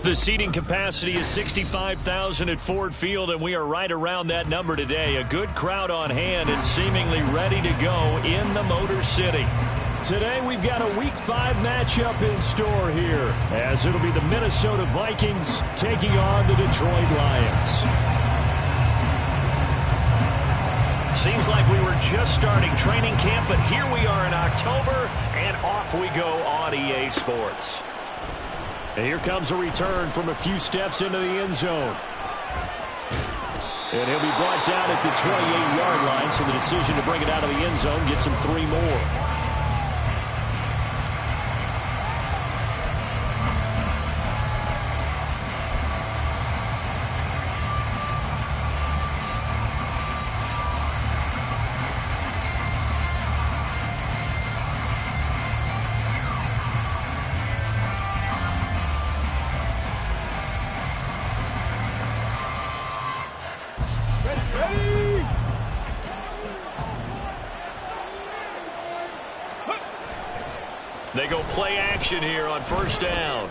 The seating capacity is 65,000 at Ford Field, and we are right around that number today. A good crowd on hand and seemingly ready to go in the Motor City. Today we've got a Week 5 matchup in store here, as it'll be the Minnesota Vikings taking on the Detroit Lions. Seems like we were just starting training camp, but here we are in October, and off we go on EA Sports. And here comes a return from a few steps into the end zone. And he'll be brought down at the 28-yard line, so the decision to bring it out of the end zone gets him 3 more. They go play action here on first down.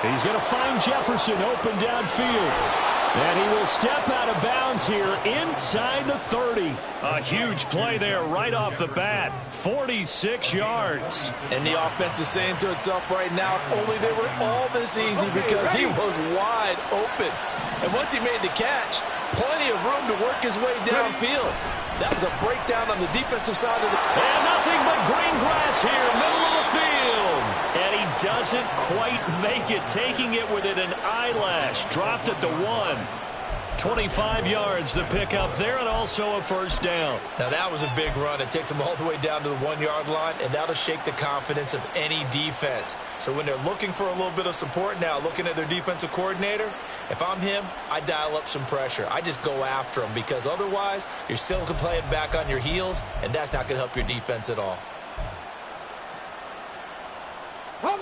He's going to find Jefferson open downfield. And he will step out of bounds here inside the 30. A huge play there right off the bat. 46 yards. And the offense is saying to itself right now, only they were all this easy because he was wide open. And once he made the catch, plenty of room to work his way downfield. That was a breakdown on the defensive side of the... And nothing but green grass here, middle of the field. And he doesn't quite make it, taking it within an eyelash. Dropped at the 1. 25 yards the pickup there, and also a first down. Now that was a big run. It takes them all the way down to the 1-yard line, and that'll shake the confidence of any defense. So when they're looking for a little bit of support now, looking at their defensive coordinator, if I'm him, I dial up some pressure. I just go after him, because otherwise you're still playing back on your heels, and that's not going to help your defense at all.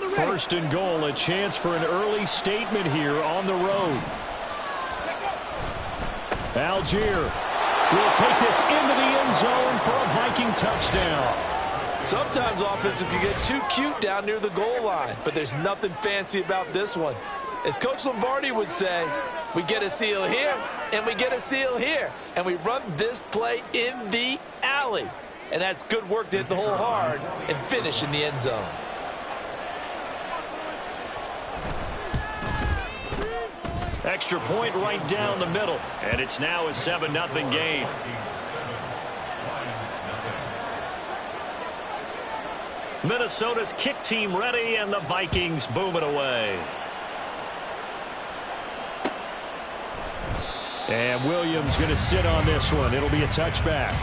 First and goal, a chance for an early statement here on the road. Algier will take this into the end zone for a Viking touchdown. Sometimes offenses can get too cute down near the goal line, but there's nothing fancy about this one. As Coach Lombardi would say, we get a seal here, and we get a seal here, and we run this play in the alley. And that's good work to hit the hole hard and finish in the end zone. Extra point right down the middle, and it's now a 7-0 game. Minnesota's kick team ready, and the Vikings boom it away. And Williams going to sit on this one. It'll be a touchback.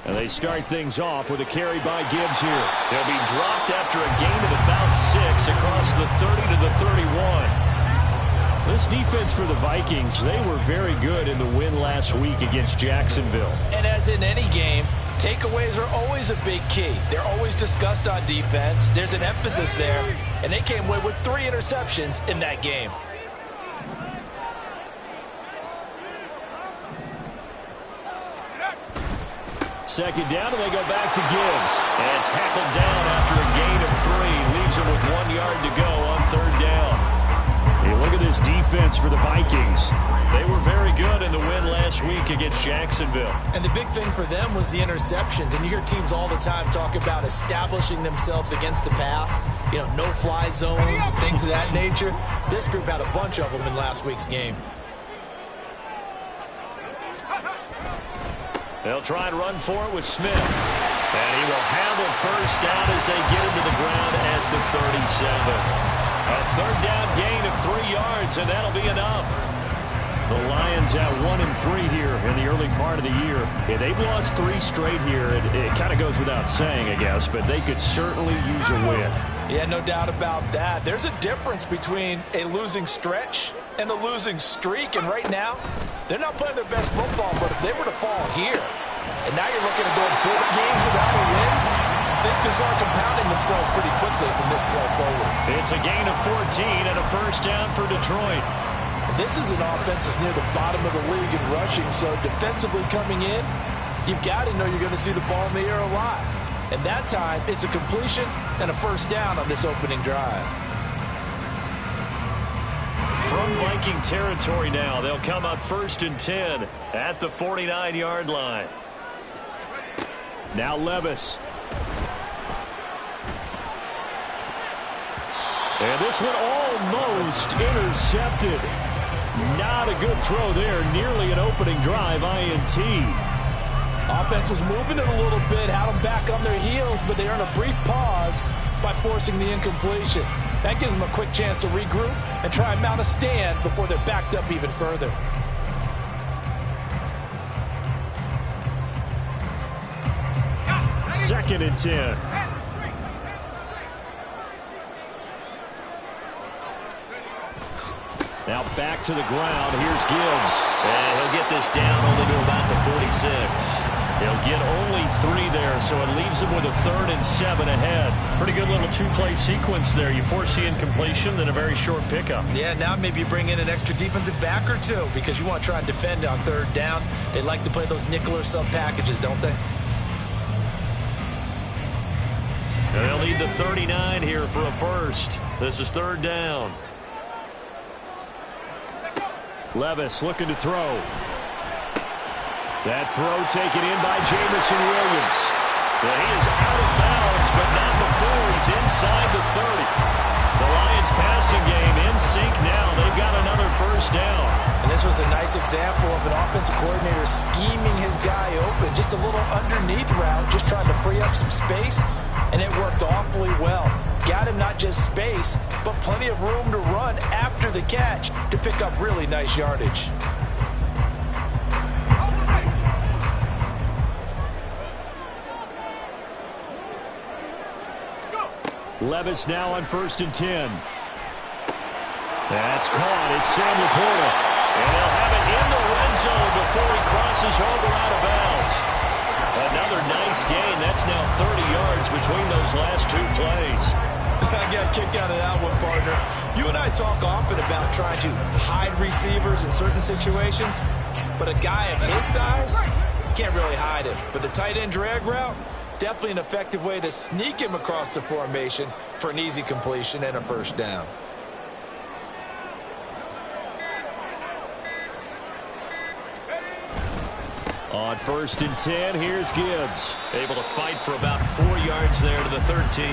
And they start things off with a carry by Gibbs here. He'll be dropped after a gain of about 6 across the 30 to the 31. This defense for the Vikings, they were very good in the win last week against Jacksonville. And as in any game, takeaways are always a big key. They're always discussed on defense. There's an emphasis there, and they came away with 3 interceptions in that game. Second down, and they go back to Gibbs. And tackled down after a gain of 3. Leaves him with 1 yard to go on third down. Hey, look at this defense for the Vikings. They were very good in the win last week against Jacksonville. And the big thing for them was the interceptions. And you hear teams all the time talk about establishing themselves against the pass. You know, no-fly zones and things of that nature. This group had a bunch of them in last week's game. They'll try and run for it with Smith. And he will handle first down as they get him to the ground at the 37. A third down gain of 3 yards, and that'll be enough. The Lions at 1-3 here in the early part of the year. Yeah, they've lost 3 straight here. It kind of goes without saying, I guess, but they could certainly use a win. Yeah, no doubt about that. There's a difference between a losing stretch and a losing streak, and right now, they're not playing their best football, but if they were to fall here, And now you're looking at going 4 games without a win. Things can start compounding themselves pretty quickly from this point forward. It's a gain of 14 and a first down for Detroit. This is an offense that's near the bottom of the league in rushing, so defensively coming in, you've got to know you're going to see the ball in the air a lot. And that time, it's a completion and a first down on this opening drive. From Viking territory now, they'll come up 1st and 10 at the 49-yard line. Now Levis. And this one almost intercepted. Not a good throw there. Nearly an opening drive INT. Offense was moving it a little bit, had them back on their heels, but they earned a brief pause by forcing the incompletion. That gives them a quick chance to regroup and try and mount a stand before they're backed up even further. Second and 10. Now back to the ground. Here's Gibbs. And he'll get this down only to about the 46. He'll get only 3 there, so it leaves him with a 3rd and 7 ahead. Pretty good little 2-play sequence there. You force the incompletion, then a very short pickup. Yeah, now maybe you bring in an extra defensive back or two because you want to try and defend on 3rd down. They like to play those nickel or sub packages, don't they? And they'll need the 39 here for a first. This is 3rd down. Levis looking to throw. That throw taken in by Jamison Williams. And he is out of bounds, but not before he's inside the 30. The Lions passing game in sync now. They've got another first down. And this was a nice example of an offensive coordinator scheming his guy open. Just a little underneath route, just trying to free up some space, and it worked awfully well. Got him not just space, but plenty of room to run after the catch to pick up really nice yardage. Levis now on 1st and 10. That's caught. It's Sam Laporta. And they'll have it in the red zone before he crosses over out of bounds. Another nice gain. That's now 30 yards between those last 2 plays. I got a kick out of that one, partner. You and I talk often about trying to hide receivers in certain situations, but a guy of his size, can't really hide him. But the tight end drag route, definitely an effective way to sneak him across the formation for an easy completion and a first down. On 1st and 10, here's Gibbs. Able to fight for about 4 yards there to the 13.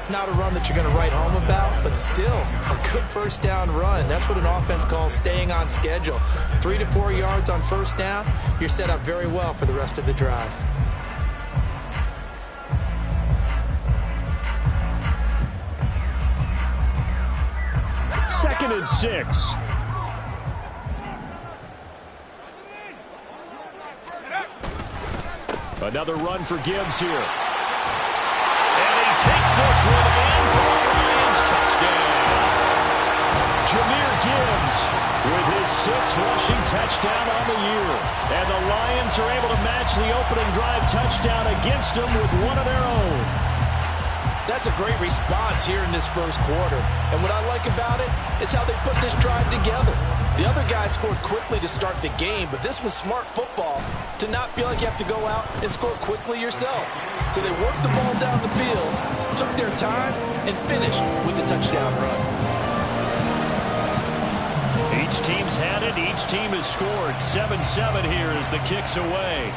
Not a run that you're going to write home about, but still a good first down run. That's what an offense calls staying on schedule. 3 to 4 yards on first down, you're set up very well for the rest of the drive. Second and 6. Another run for Gibbs here. And he takes this one in for a Lions touchdown. Jahmyr Gibbs with his 6th rushing touchdown on the year. And the Lions are able to match the opening drive touchdown against them with one of their own. That's a great response here in this first quarter. And what I like about it is how they put this drive together. The other guy scored quickly to start the game, but this was smart football to not feel like you have to go out and score quickly yourself. So they worked the ball down the field, took their time, and finished with the touchdown run. Each team's had it. Each team has scored. 7-7 here as the kick's away.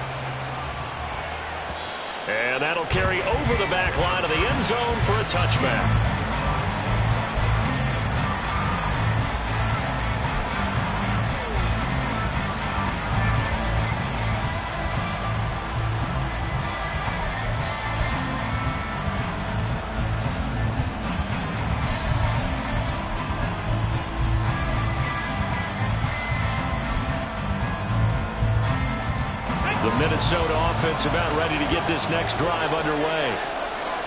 And that'll carry over the back line of the end zone for a touchback. The Minnesota offense about ready to get this next drive underway.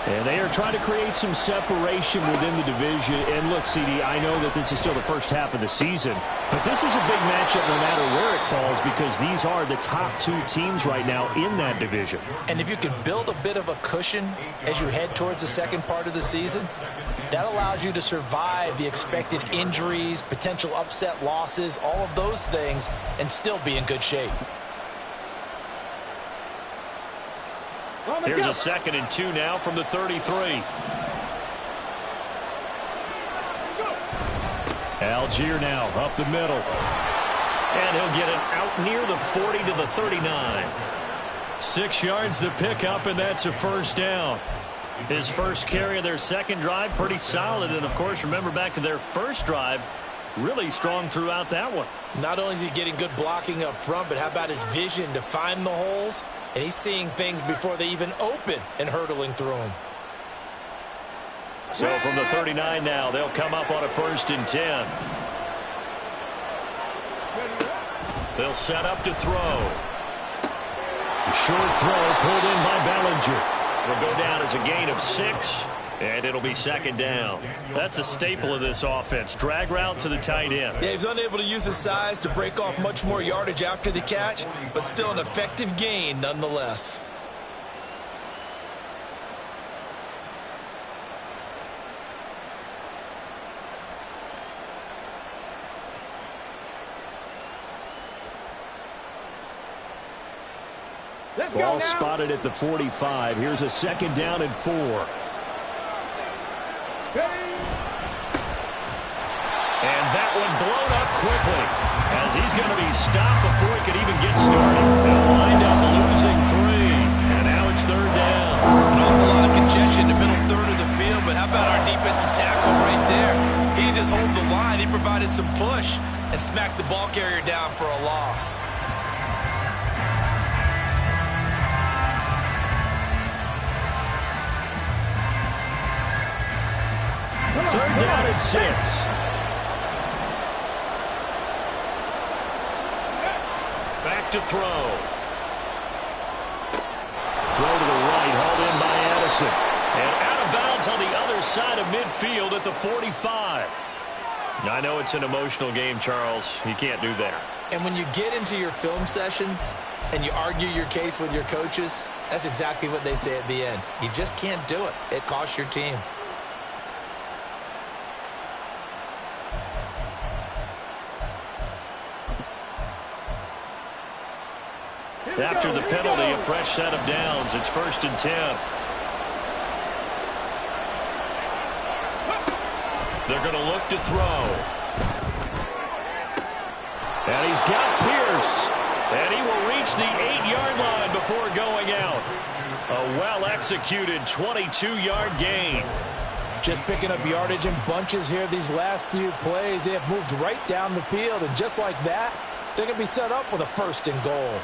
And they are trying to create some separation within the division. And look, CD, I know that this is still the first half of the season, but this is a big matchup no matter where it falls because these are the top two teams right now in that division. And if you can build a bit of a cushion as you head towards the second part of the season, that allows you to survive the expected injuries, potential upset losses, all of those things, and still be in good shape. Here's a 2nd and 2 now from the 33. Algier now up the middle. And he'll get it out near the 40 to the 39. 6 yards the pickup, and that's a first down. His first carry of their second drive, pretty solid. And, of course, remember back to their first drive, really strong throughout that one. Not only is he getting good blocking up front, but how about his vision to find the holes? And he's seeing things before they even open and hurtling through them. So from the 39 now, they'll come up on a 1st and 10. They'll set up to throw. Short throw pulled in by Bellinger. Will go down as a gain of 6, and it'll be 2nd down. That's a staple of this offense. Drag route to the tight end. Yeah, he was unable to use his size to break off much more yardage after the catch, but still an effective gain nonetheless. Ball spotted at the 45. Here's a 2nd down and 4. And that one blown up quickly as he's going to be stopped before he could even get started. They'll wind up losing 3. And now it's 3rd down. An awful lot of congestion in the middle third of the field, but how about our defensive tackle right there? He didn't just hold the line. He provided some push and smacked the ball carrier down for a loss. 3rd down and 6. Back to throw. Throw to the right, hauled in by Addison. And out of bounds on the other side of midfield at the 45. I know it's an emotional game, Charles. You can't do that. And when you get into your film sessions and you argue your case with your coaches, that's exactly what they say at the end. You just can't do it. It costs your team. After the penalty, a fresh set of downs. It's 1st and 10. They're going to look to throw. And he's got Pierce. And he will reach the 8-yard line before going out. A well-executed 22-yard gain. Just picking up yardage in bunches here these last few plays. They have moved right down the field, and just like that, they're going to be set up with a 1st and goal.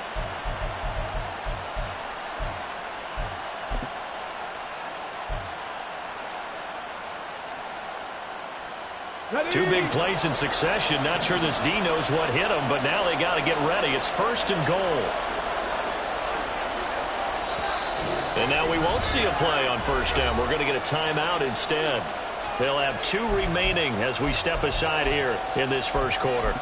Two big plays in succession. Not sure this D knows what hit him, but now they got to get ready. It's 1st and goal. And now we won't see a play on 1st down. We're going to get a timeout instead. They'll have 2 remaining as we step aside here in this first quarter.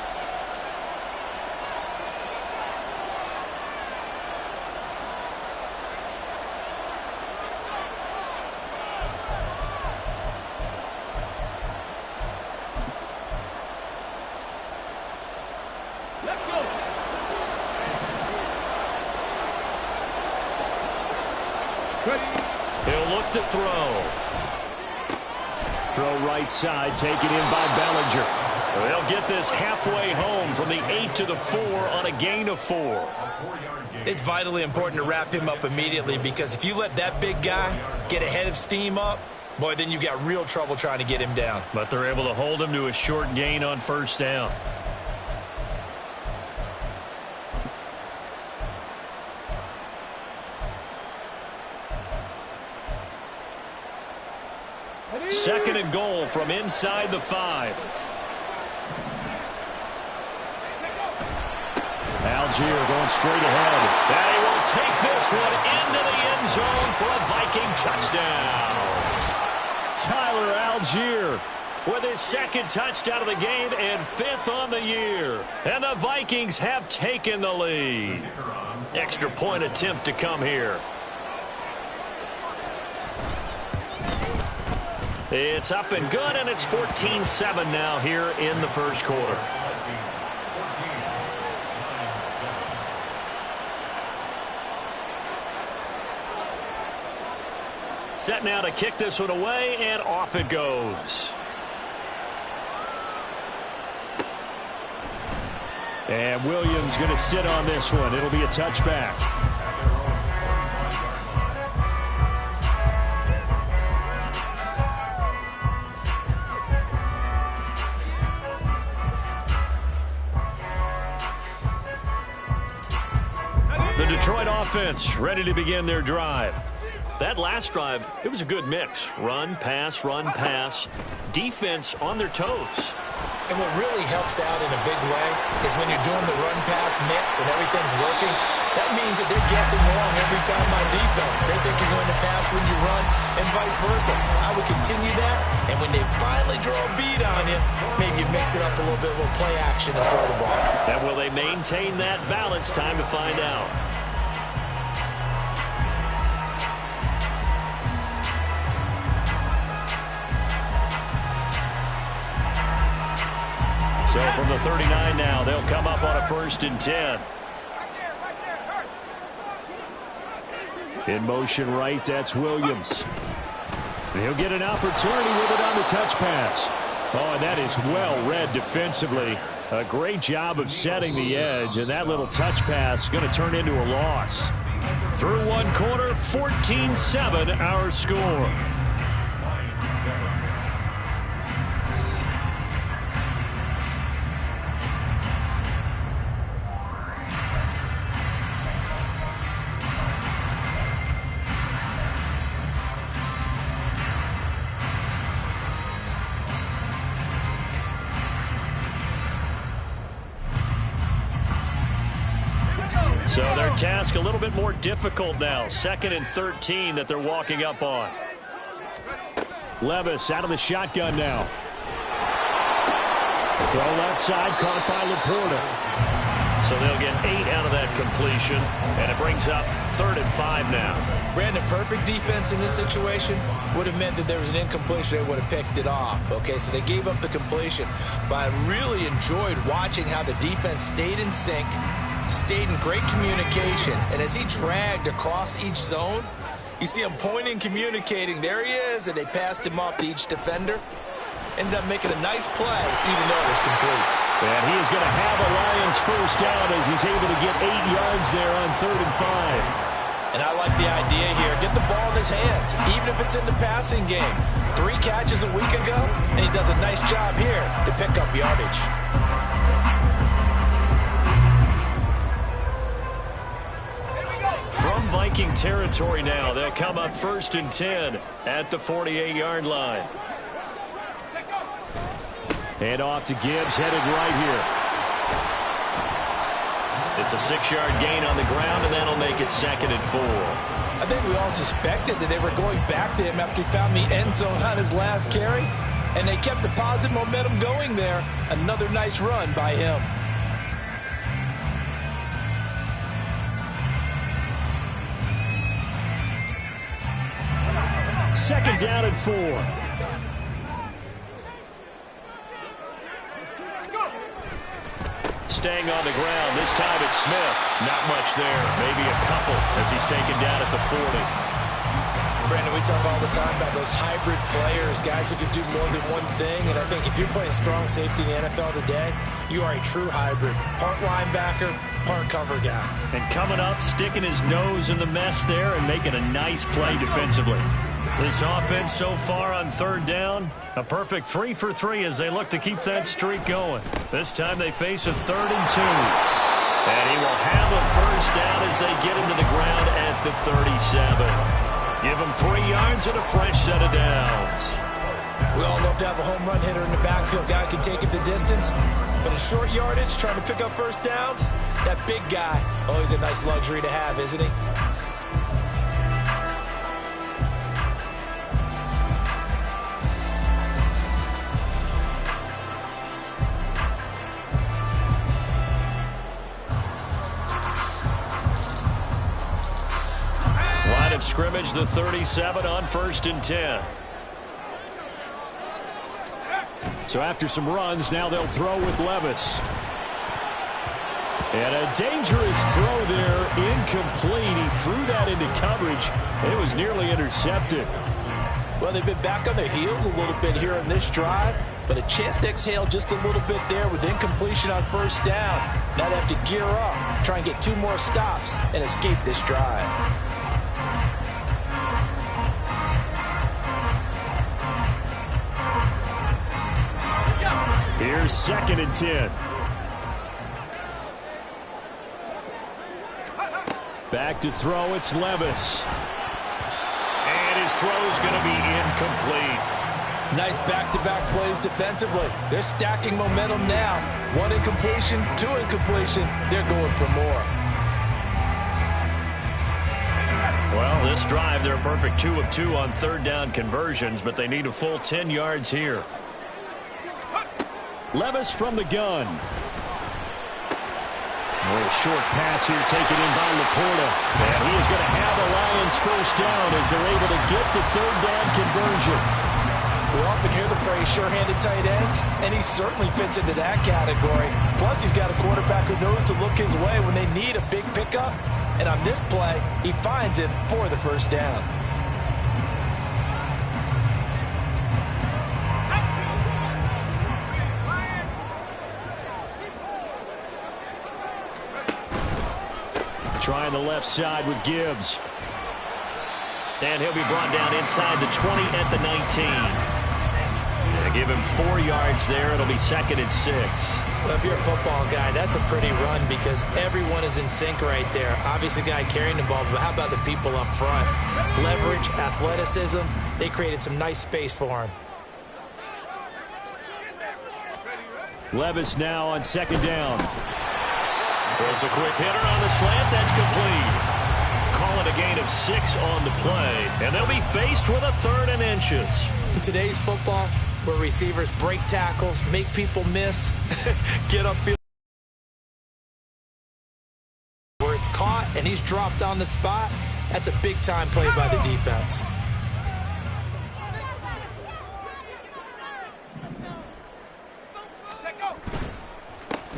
He'll look to throw. Throw right side, taken in by Bellinger. They'll get this halfway home from the 8 to the 4 on a gain of 4. It's vitally important to wrap him up immediately, because if you let that big guy get ahead of steam up, boy, then you've got real trouble trying to get him down. But they're able to hold him to a short gain on 1st down. Second and goal from inside the 5. Algier going straight ahead. And he will take this one into the end zone for a Viking touchdown. Tyler Algier with his second touchdown of the game and 5th on the year. And the Vikings have taken the lead. Extra point attempt to come here. It's up and good, and it's 14-7 now here in the first quarter. Set now to kick this one away, and off it goes. And Williams going to sit on this one. It'll be a touchback. The Detroit offense ready to begin their drive. That last drive, it was a good mix. Run, pass, defense on their toes. And what really helps out in a big way is when you're doing the run-pass mix and everything's working, that means that they're guessing wrong every time on defense. They think you're going to pass when you run and vice versa. I would continue that, and when they finally draw a beat on you, maybe you mix it up a little bit, a little play action and throw the ball. And will they maintain that balance? Time to find out. So from the 39 now, they'll come up on a 1st and 10. In motion right, that's Williams. And he'll get an opportunity with it on the touch pass. Oh, and that is well read defensively. A great job of setting the edge, and that little touch pass is going to turn into a loss. Through one quarter, 14-7 our score. So their task a little bit more difficult now. 2nd and 13 that they're walking up on. Levis out of the shotgun now. Throw left side, caught by Laporta. So they'll get 8 out of that completion, and it brings up 3rd and 5 now. Brandon, perfect defense in this situation would have meant that there was an incompletion. They would have picked it off. Okay, so they gave up the completion. But I really enjoyed watching how the defense stayed in sync, stayed in great communication, and as he dragged across each zone, you see him pointing, communicating. There he is, and they passed him up to each defender. Ended up making a nice play, even though it was complete. And he is going to have a Lions first down as he's able to get 8 yards there on 3rd and 5. And I like the idea here. Get the ball in his hands, even if it's in the passing game. 3 catches a week ago, and he does a nice job here to pick up yardage. From Viking territory now, they'll come up 1st and 10 at the 48-yard line. Hand off to Gibbs, headed right here. It's a 6-yard gain on the ground, and that'll make it 2nd and 4. I think we all suspected that they were going back to him after he found the end zone on his last carry, and they kept the positive momentum going there. Another nice run by him. Second down and 4. Staying on the ground. This time it's Smith. Not much there. Maybe a couple as he's taken down at the 40. Brandon, we talk all the time about those hybrid players, guys who can do more than one thing. And I think if you're playing strong safety in the NFL today, you are a true hybrid. Part linebacker, part cover guy. And coming up, sticking his nose in the mess there and making a nice play defensively. This offense so far on 3rd down, a perfect 3 for 3 as they look to keep that streak going. This time they face a 3rd and 2. And he will have a first down as they get him to the ground at the 37. Give him 3 yards and a fresh set of downs. We all love to have a home run hitter in the backfield. Guy can take it the distance. But in short yardage, trying to pick up first downs, that big guy, always a nice luxury to have, isn't he? Line of scrimmage, the 37 on 1st and 10. So after some runs, now they'll throw with Levis. And a dangerous throw there, incomplete. He threw that into coverage. It was nearly intercepted. Well, they've been back on their heels a little bit here in this drive, but a chance to exhale just a little bit there with incompletion on first down. Now they have to gear up, try and get 2 more stops, and escape this drive. Here's 2nd and 10. Back to throw, it's Levis. And his throw's going to be incomplete. Nice back-to-back plays defensively. They're stacking momentum now. 1 incompletion, 2 incompletion. They're going for more. Well, this drive, they're a perfect 2 of 2 on 3rd down conversions, but they need a full 10 yards here. Levis from the gun. A little short pass here taken in by Laporta. And he is going to have the Lions first down as they're able to get the 3rd down conversion. We often hear the phrase sure-handed tight ends, and he certainly fits into that category. Plus, he's got a quarterback who knows to look his way when they need a big pickup. And on this play, he finds it for the first down. Trying the left side with Gibbs. And he'll be brought down inside the 20 at the 19. They give him 4 yards there. It'll be 2nd and 6. Well, if you're a football guy, that's a pretty run because everyone is in sync right there. Obviously, the guy carrying the ball, but how about the people up front? Leverage, athleticism, they created some nice space for him. Levis now on 2nd down. Throws a quick hitter on the slant. That's complete. Call it a gain of 6 on the play. And they'll be faced with a 3rd and inches. In today's football, where receivers break tackles, make people miss, get upfield, where it's caught and he's dropped on the spot, that's a big-time play by the defense.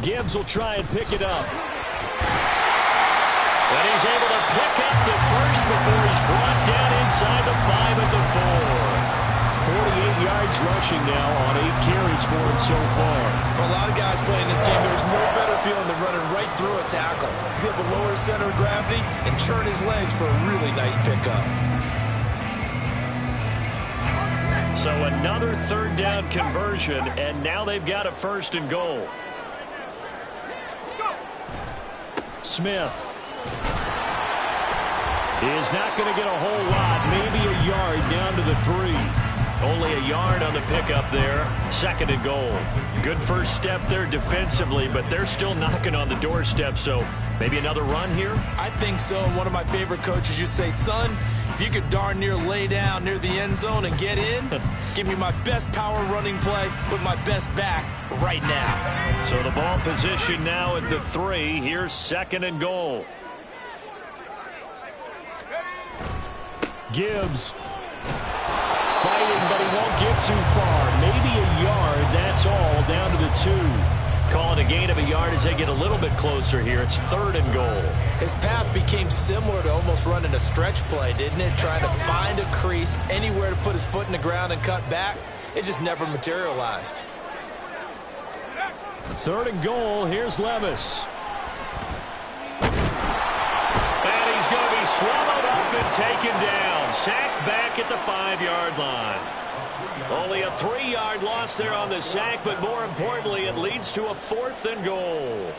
Gibbs will try and pick it up. And he's able to pick up the first before he's brought down inside the 5 at the 48 yards rushing now on 8 carries for him so far. For a lot of guys playing this game, there's no better feeling than running right through a tackle. He's able to lower his center of gravity and churn his legs for a really nice pickup. So another 3rd down conversion, and now they've got a 1st and goal. Smith is not going to get a whole lot, maybe a yard down to the 3. Only a yard on the pickup there. 2nd and goal. Good first step there defensively, but they're still knocking on the doorstep, so maybe another run here? I think so. One of my favorite coaches used to say, son, if you could darn near lay down near the end zone and get in, give me my best power running play with my best back right now. So the ball position now at the 3. Here's 2nd and goal. Gibbs fighting, but he won't get too far. Maybe a yard, that's all, down to the 2. Call it a gain of a yard as they get a little bit closer here. It's 3rd and goal. His path became similar to almost running a stretch play, didn't it? Trying to find a crease, anywhere to put his foot in the ground and cut back. It just never materialized. 3rd and goal, here's Levis. And he's going to be swallowed up and taken down. Sacked back at the 5-yard line. Only a 3-yard loss there on the sack, but more importantly, it leads to a 4th and goal.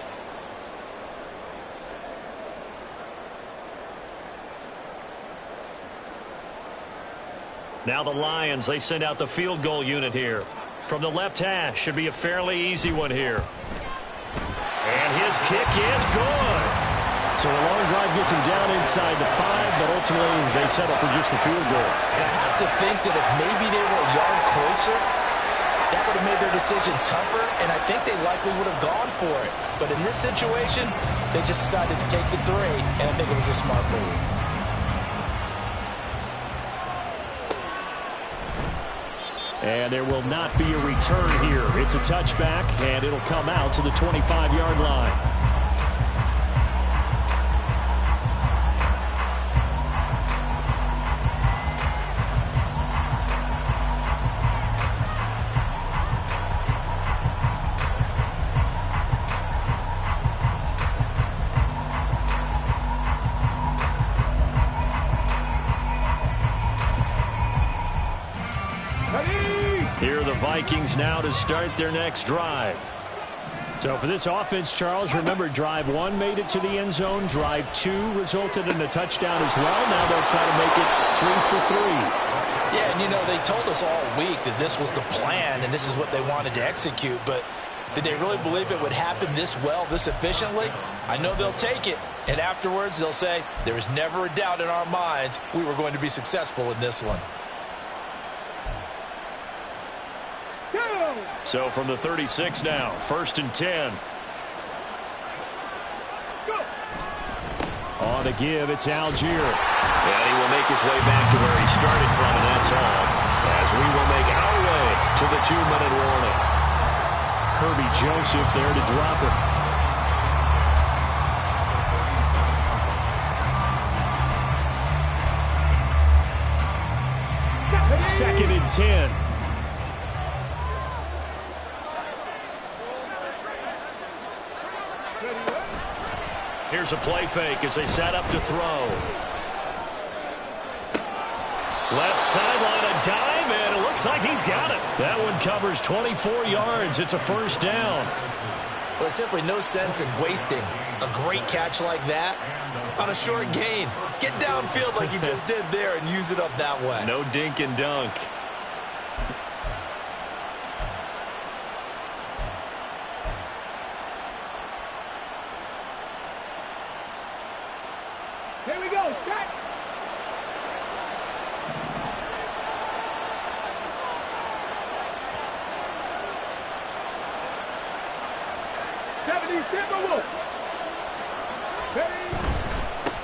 Now the Lions, they send out the field goal unit here. From the left hash, should be a fairly easy one here. And his kick is good. So a long drive gets him down inside the 5, but ultimately they settle for just the field goal. And I have to think that if maybe they were a yard closer, that would have made their decision tougher, and I think they likely would have gone for it. But in this situation, they just decided to take the 3, and I think it was a smart move. And there will not be a return here. It's a touchback, and it'll come out to the 25-yard line. Here are the Vikings now to start their next drive. So for this offense, Charles, remember drive 1 made it to the end zone. Drive 2 resulted in a touchdown as well. Now they'll try to make it 3 for 3. Yeah, and you know, they told us all week that this was the plan and this is what they wanted to execute, but did they really believe it would happen this well, this efficiently? I know they'll take it, and afterwards they'll say, there was never a doubt in our minds we were going to be successful in this one. So from the 36 now, 1st and 10. On the give, it's Algier. And he will make his way back to where he started from, and that's all. As we will make our way to the 2-minute warning. Kirby Joseph there to drop it. 2nd and 10. Here's a play fake as they set up to throw. Left sideline, a dive, and it looks like he's got it. That one covers 24 yards. It's a 1st down. Well, there's simply no sense in wasting a great catch like that on a short gain. Get downfield like you just did there and use it up that way. No dink and dunk. Here we go, set!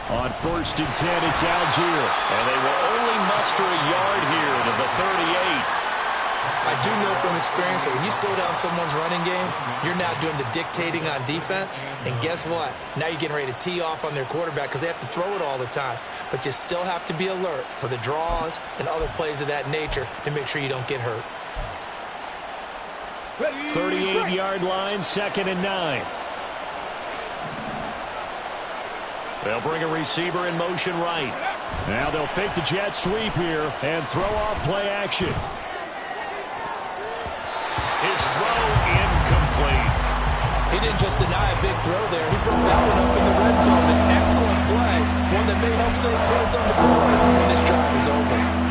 On 1st and 10, it's Algier. And they will only muster a yard here to the 38. I do know from experience that when you slow down someone's running game, you're now doing the dictating on defense. And guess what? Now you're getting ready to tee off on their quarterback because they have to throw it all the time. But you still have to be alert for the draws and other plays of that nature to make sure you don't get hurt. 38-yard line, 2nd and 9. They'll bring a receiver in motion right. Now they'll fake the jet sweep here and throw off play action. His throw incomplete. He didn't just deny a big throw there. He broke that one up in the red zone. An excellent play. One that may help save points on the board when this drive is over.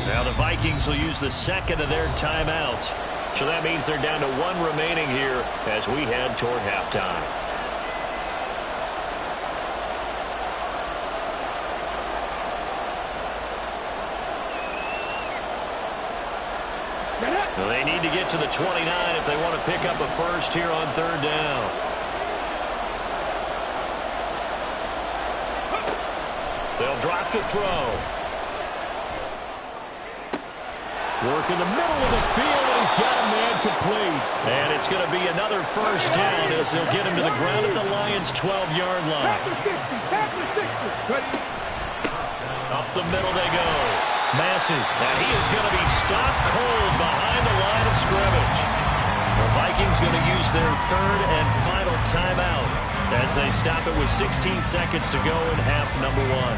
Now the Vikings will use the 2nd of their timeouts. So that means they're down to 1 remaining here as we head toward halftime. Well, they need to get to the 29 if they want to pick up a first here on 3rd down. They'll drop to throw. Work in the middle of the field, and he's got a man complete. And it's going to be another 1st down as they'll get him to the ground at the Lions' 12-yard line. Up the middle they go. Massey, and he is going to be stopped cold behind the line of scrimmage. The Vikings going to use their third and final timeout as they stop it with 16 seconds to go in half number one.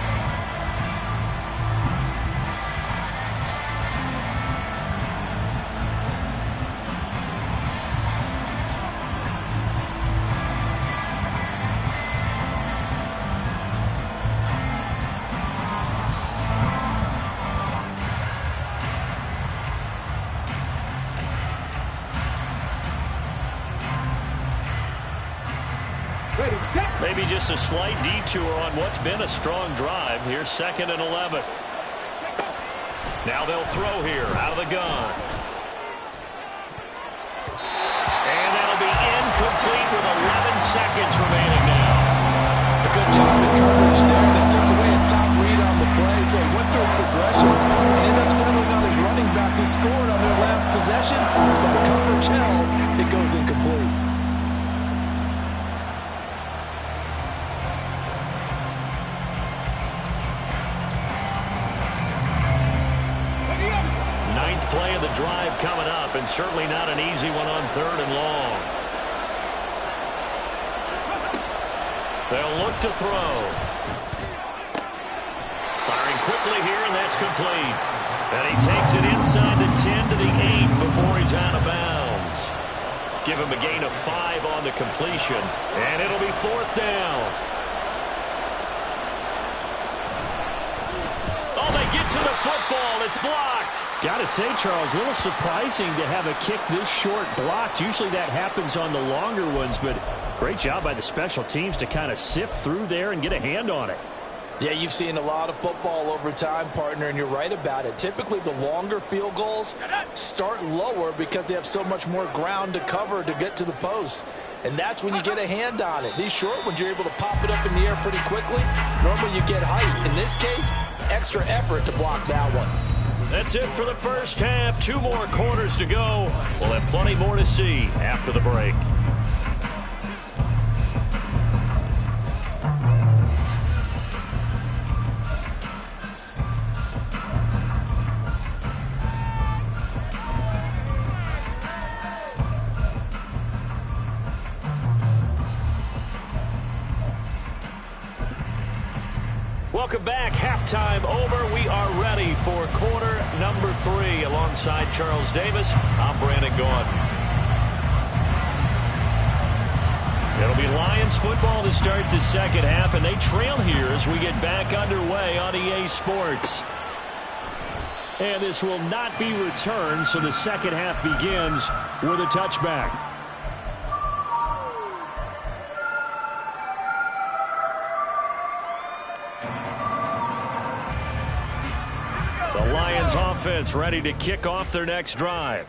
Maybe just a slight detour on what's been a strong drive. Here's 2nd and 11. Now they'll throw here out of the gun. And that'll be incomplete with 11 seconds remaining now. A good job in coverage there. They took away his top read on the play, so he went through his progressions and ended up settling on his running back who scored on their last possession, but the coverage held. It goes incomplete. Play of the drive coming up, and certainly not an easy one on 3rd and long. They'll look to throw. Firing quickly here, and that's complete. And he takes it inside the 10 to the 8 before he's out of bounds. Give him a gain of 5 on the completion, and it'll be 4th down. Oh, they get to the football. It's blocked. Got to say, Charles, a little surprising to have a kick this short blocked. Usually that happens on the longer ones, but great job by the special teams to kind of sift through there and get a hand on it. Yeah, you've seen a lot of football over time, partner, and you're right about it. Typically, the longer field goals start lower because they have so much more ground to cover to get to the post. And that's when you get a hand on it. These short ones, you're able to pop it up in the air pretty quickly. Normally, you get height. In this case, extra effort to block that one. That's it for the first half. 2 more quarters to go. We'll have plenty more to see after the break. Welcome back. Halftime over. We are ready for quarter number 3. Alongside Charles Davis, I'm Brandon Gaudin. It'll be Lions football to start the second half, and they trail here as we get back underway on EA Sports. And this will not be returned, so the second half begins with a touchback. Lions offense ready to kick off their next drive.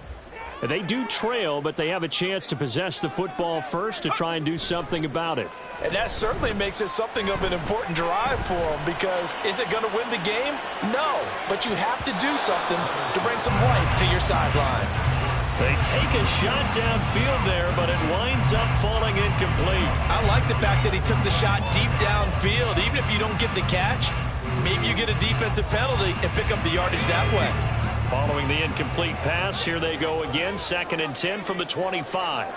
They do trail, but they have a chance to possess the football first to try and do something about it. And that certainly makes it something of an important drive for them, because is it going to win the game? No, but you have to do something to bring some life to your sideline. They take a shot downfield there, but it winds up falling incomplete. I like the fact that he took the shot deep downfield. Even if you don't get the catch, maybe you get a defensive penalty and pick up the yardage that way. Following the incomplete pass, here they go again. 2nd and 10 from the 25.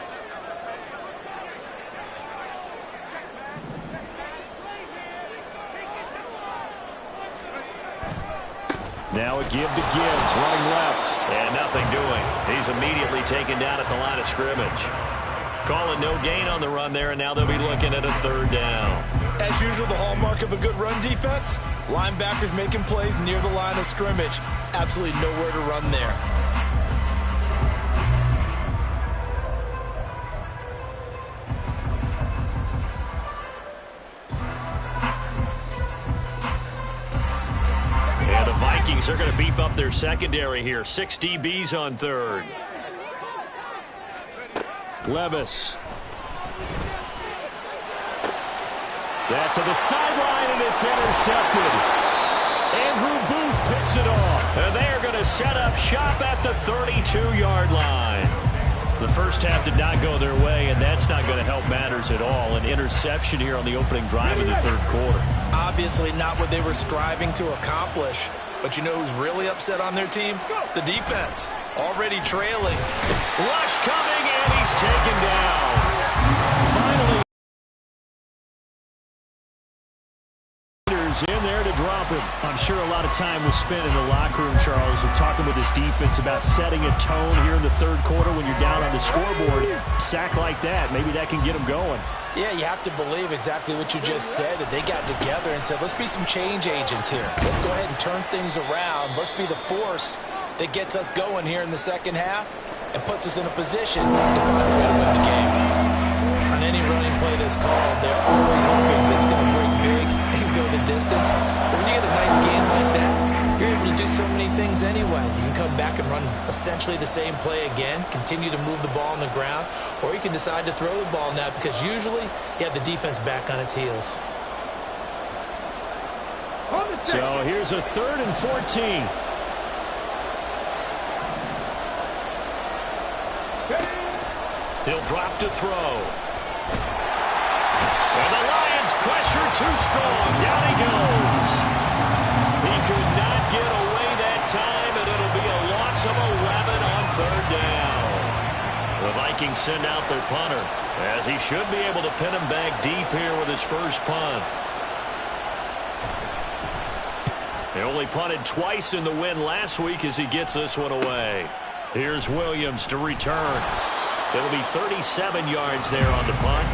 Now a give to Gibbs, running left. And nothing doing. He's immediately taken down at the line of scrimmage. Calling no gain on the run there, and now they'll be looking at a 3rd down. As usual, the hallmark of a good run defense, linebackers making plays near the line of scrimmage. Absolutely nowhere to run there. And the Vikings are going to beef up their secondary here. 6 DBs on 3rd. Levis. That's to the sideline, and it's intercepted. Andrew Booth picks it off. And they are going to set up shop at the 32-yard line. The first half did not go their way, and that's not going to help matters at all. An interception here on the opening drive of the 3rd quarter. Obviously not what they were striving to accomplish. But you know who's really upset on their team? The defense. Already trailing. Rush coming, And he's taken down. Finally, in there to drop him. I'm sure a lot of time was spent in the locker room, Charles, and talking with his defense about setting a tone here in the third quarter when you're down on the scoreboard. Sack like that, maybe that can get him going. Yeah, you have to believe exactly what you just said, that they got together and said, let's be some change agents here. Let's go ahead and turn things around. Let's be the force that gets us going here in the second half and puts us in a position to find a way to win the game. On any running play that's called, they're always hoping it's going to break big and go the distance. But when you get a nice game like that, you're able to do so many things anyway. You can come back and run essentially the same play again, continue to move the ball on the ground, or you can decide to throw the ball now because usually you have the defense back on its heels. So here's a 3rd and 14. He'll drop to throw. And the Lions pressure too strong. Down he goes. He could not get away that time, and it'll be a loss of 11 on 3rd down. The Vikings send out their punter, as he should be able to pin him back deep here with his first punt. He only punted twice in the win last week as he gets this one away. Here's Williams to return. It'll be 37 yards there on the punt.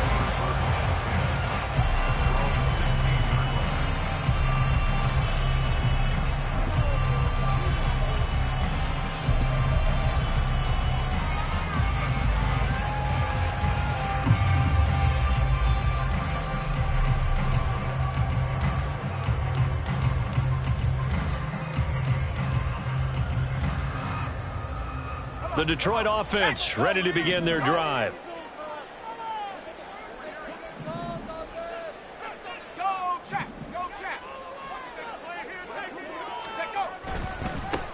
The Detroit offense ready to begin their drive.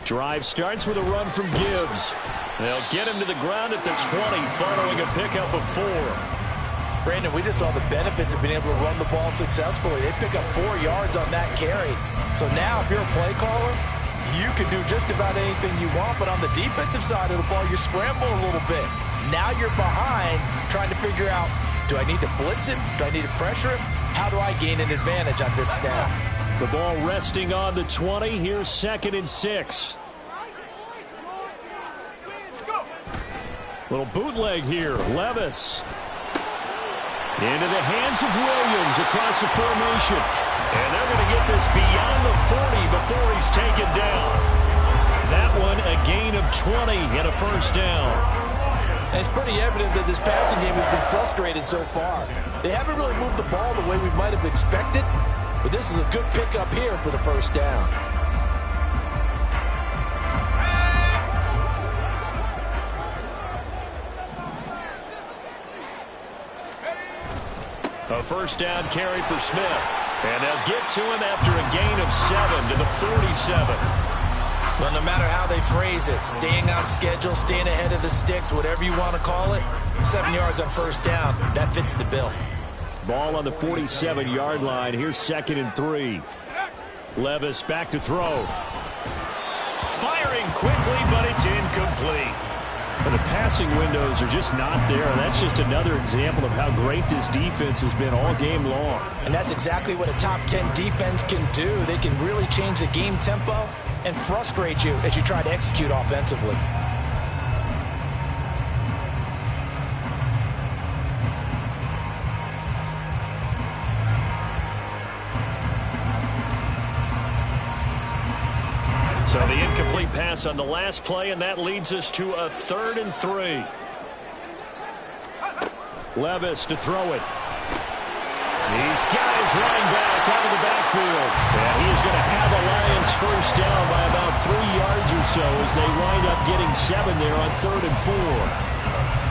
Drive starts with a run from Gibbs. They'll get him to the ground at the 20 following a pickup of 4. Brandon, we just saw the benefits of being able to run the ball successfully. They pick up 4 yards on that carry. So now if you're a play caller, you can do just about anything you want, but on the defensive side of the ball, you scramble a little bit. Now you're behind trying to figure out, do I need to blitz him? Do I need to pressure him? How do I gain an advantage on this snap? The ball resting on the 20. Here's 2nd and 6. Little bootleg here. Levis. Into the hands of Williams across the formation. And they're going to get this beyond the 40 before he's taken down. That one a gain of 20 and a first down. And it's pretty evident that this passing game has been frustrated so far. They haven't really moved the ball the way we might have expected, but this is a good pickup here for the first down. A first down carry for Smith. And they'll get to him after a gain of 7 to the 47. Well, no matter how they phrase it, staying on schedule, staying ahead of the sticks, whatever you want to call it, 7 yards on first down, that fits the bill. Ball on the 47-yard line. Here's 2nd and 3. Levis back to throw. Firing quickly, but it's incomplete. But the passing windows are just not there. That's just another example of how great this defense has been all game long. And that's exactly what a top 10 defense can do. They can really change the game tempo and frustrate you as you try to execute offensively. So the incomplete pass on the last play, and that leads us to a 3rd and 3. Levis to throw it. These guys running back out of the backfield. And he's going to have a Lions first down by about 3 yards or so as they wind up getting 7 there on 3rd and 4.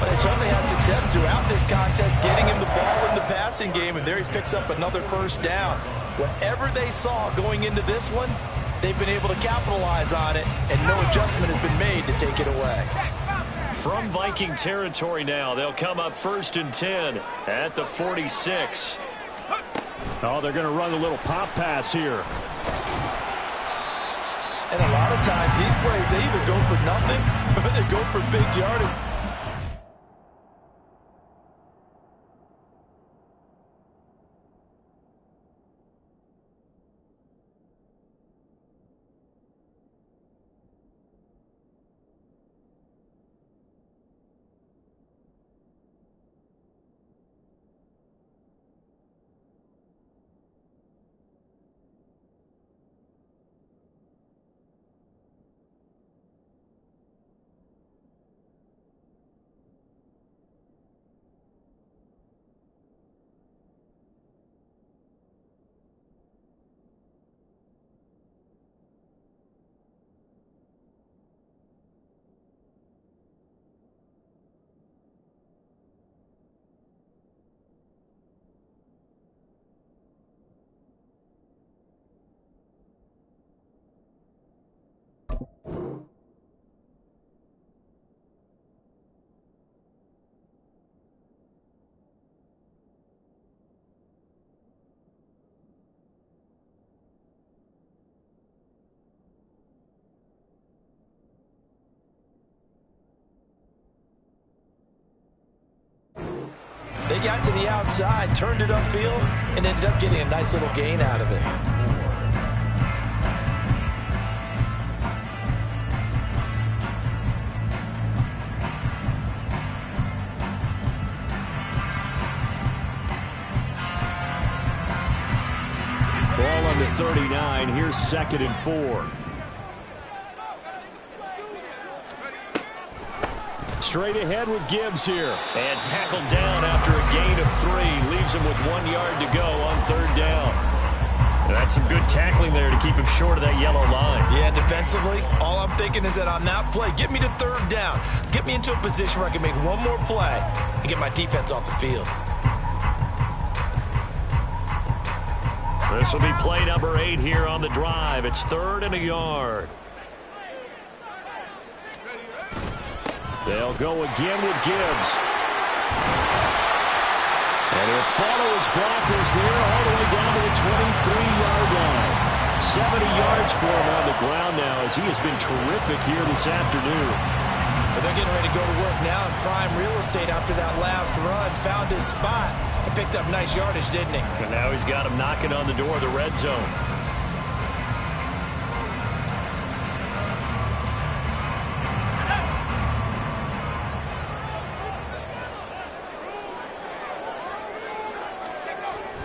But they certainly had success throughout this contest, getting him the ball in the passing game, and there he picks up another first down. Whatever they saw going into this one, they've been able to capitalize on it, and no adjustment has been made to take it away. From Viking territory now, they'll come up 1st and 10 at the 46. Oh, they're going to run a little pop pass here. And a lot of times these plays, they either go for nothing or they go for big yardage. got to the outside, turned it upfield, and ended up getting a nice little gain out of it. Ball on the 39. Here's 2nd and 4. Straight ahead with Gibbs here. And tackled down after a gain of 3. Leaves him with 1 yard to go on 3rd down. And that's some good tackling there to keep him short of that yellow line. Yeah, defensively, all I'm thinking is that on that play, get me to 3rd down. Get me into a position where I can make one more play and get my defense off the field. This will be play number 8 here on the drive. It's 3rd and a yard. They'll go again with Gibbs. And he'll follow his blockers there all the way down to the 23-yard line. 70 yards for him on the ground now as he has been terrific here this afternoon. But they're getting ready to go to work now in prime real estate after that last run. Found his spot and picked up nice yardage, didn't he? And now he's got him knocking on the door of the red zone.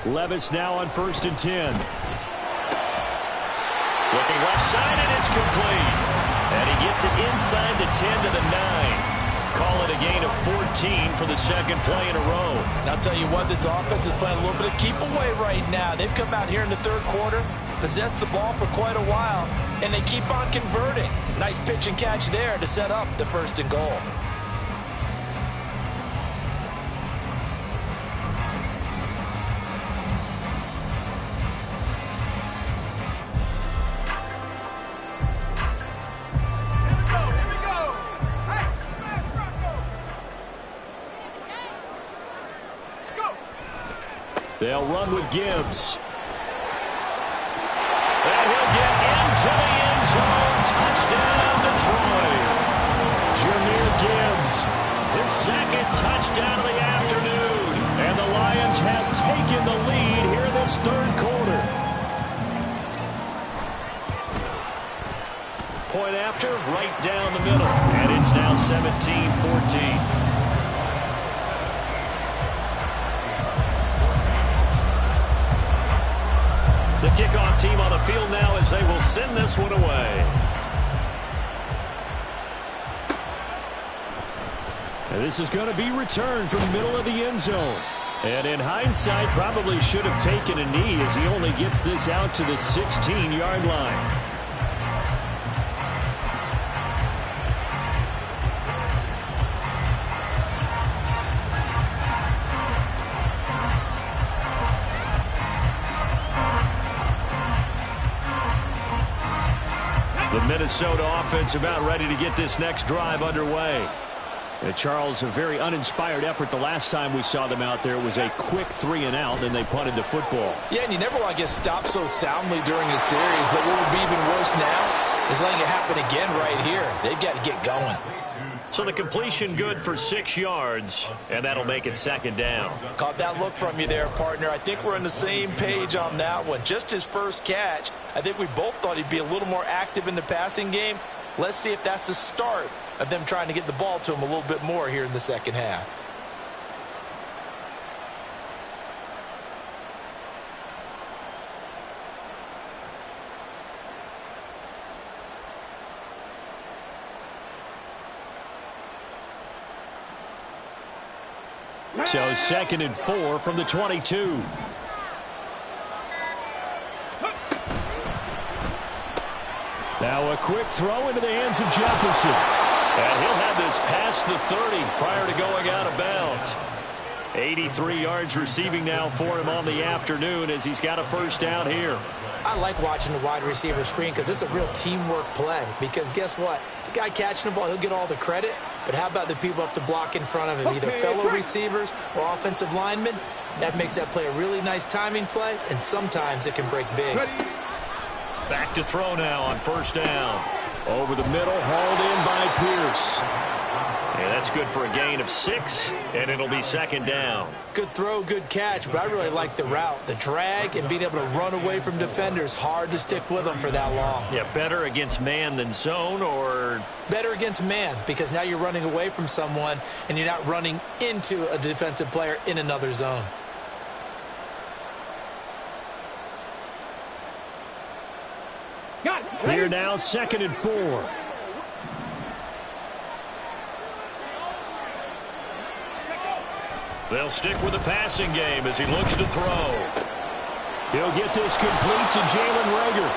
Levis now on 1st and 10. Looking left side, and it's complete. And he gets it inside the 10 to the 9. Call it a gain of 14 for the 2nd play in a row. And I'll tell you what, this offense is playing a little bit of keep away right now. They've come out here in the 3rd quarter, possessed the ball for quite a while, and they keep on converting. Nice pitch and catch there to set up the 1st and goal. They'll run with Gibbs. And he'll get into the end zone. Touchdown, Detroit. Jahmyr Gibbs. His 2nd touchdown of the afternoon. And the Lions have taken the lead here in this 3rd quarter. Point after, right down the middle. And it's now 17-14. The kickoff team on the field now as they will send this one away. And this is going to be returned from the middle of the end zone. And in hindsight, probably should have taken a knee as he only gets this out to the 16-yard line. The Minnesota offense about ready to get this next drive underway. And Charles, a very uninspired effort the last time we saw them out there. It was a quick 3-and-out, and they punted the football. Yeah, and you never want to get stopped so soundly during a series, but what would be even worse now is letting it happen again right here. They've got to get going. So the completion good for 6 yards, and that'll make it 2nd down. Caught that look from you there, partner. I think we're on the same page on that one. Just his first catch. I think we both thought he'd be a little more active in the passing game. Let's see if that's the start of them trying to get the ball to him a little bit more here in the 2nd half. So 2nd and 4 from the 22. Now a quick throw into the hands of Jefferson. And he'll have this past the 30 prior to going out of bounds. 83 yards receiving now for him on the afternoon as he's got a 1st down here. I like watching the wide receiver screen because it's a real teamwork play. Because guess what? The guy catching the ball, he'll get all the credit. But how about the people up to block in front of him, either fellow receivers or offensive linemen? That makes that play a really nice timing play, and sometimes it can break big. Back to throw now on 1st down. Over the middle, hauled in by Pierce. And that's good for a gain of 6, and it'll be second down. Good throw, good catch, but I really like the route. The drag and being able to run away from defenders, hard to stick with them for that long. Yeah, better against man than zone, or? Better against man, because now you're running away from someone and you're not running into a defensive player in another zone. Here now, 2nd and 4. They'll stick with the passing game as he looks to throw. He'll get this complete to Jalen Reagor.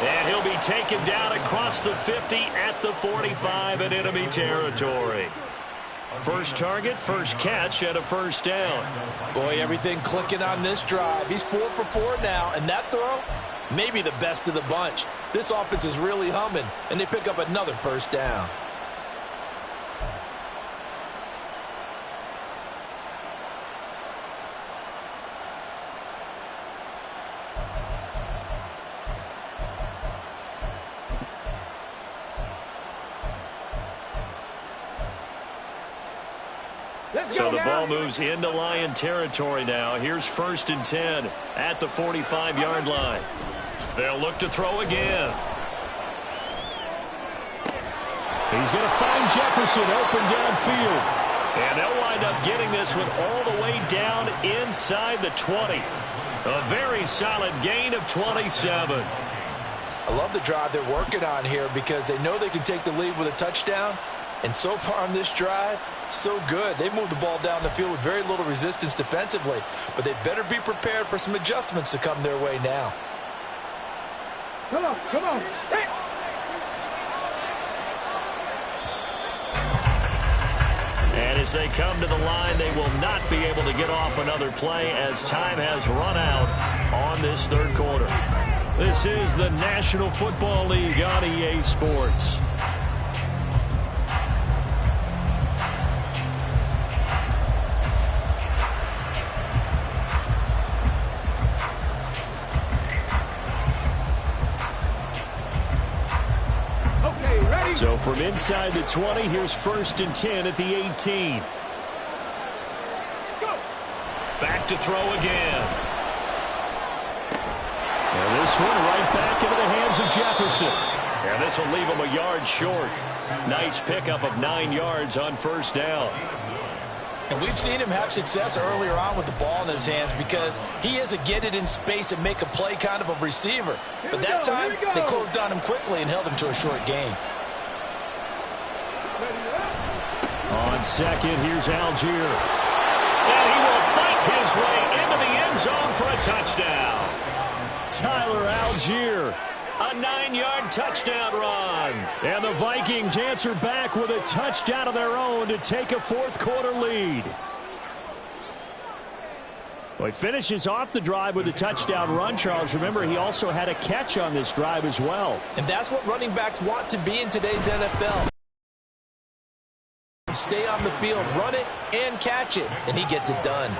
And he'll be taken down across the 50 at the 45 in enemy territory. First target, first catch, and a first down. Boy, everything clicking on this drive. He's 4 for 4 now, and that throw, maybe the best of the bunch. This offense is really humming, and they pick up another first down. So the ball moves into Lion territory now. Here's 1st and 10 at the 45-yard line. They'll look to throw again. He's going to find Jefferson open downfield. And they'll wind up getting this one all the way down inside the 20. A very solid gain of 27. I love the drive they're working on here because they know they can take the lead with a touchdown. And so far on this drive, so good. They've moved the ball down the field with very little resistance defensively, but they better be prepared for some adjustments to come their way now. Come on. Hey. And as they come to the line, they will not be able to get off another play as time has run out on this 3rd quarter. This is the National Football League on EA Sports. So from inside the 20, here's 1st and 10 at the 18. Back to throw again. And this one right back into the hands of Jefferson. And this will leave him a yard short. Nice pickup of 9 yards on 1st down. And we've seen him have success earlier on with the ball in his hands because he is a get it in space and make a play kind of a receiver. But that time, they closed on him quickly and held him to a short gain. On 2nd, here's Algier. And he will fight his way into the end zone for a touchdown. Tyler Algier. A 9-yard touchdown run. And the Vikings answer back with a touchdown of their own to take a 4th quarter lead. Well, he finishes off the drive with a touchdown run, Charles. Remember, he also had a catch on this drive as well. And that's what running backs want to be in today's NFL. Stay on the field, run it, and catch it, and he gets it done.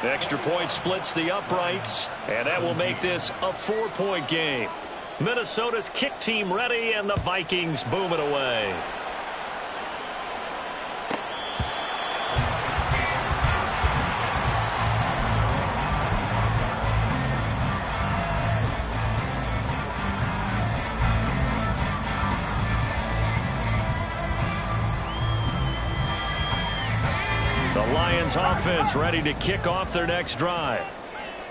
Extra point splits the uprights, and that will make this a 4-point game. Minnesota's kick team ready, and the Vikings boom it away. The Lions offense ready to kick off their next drive.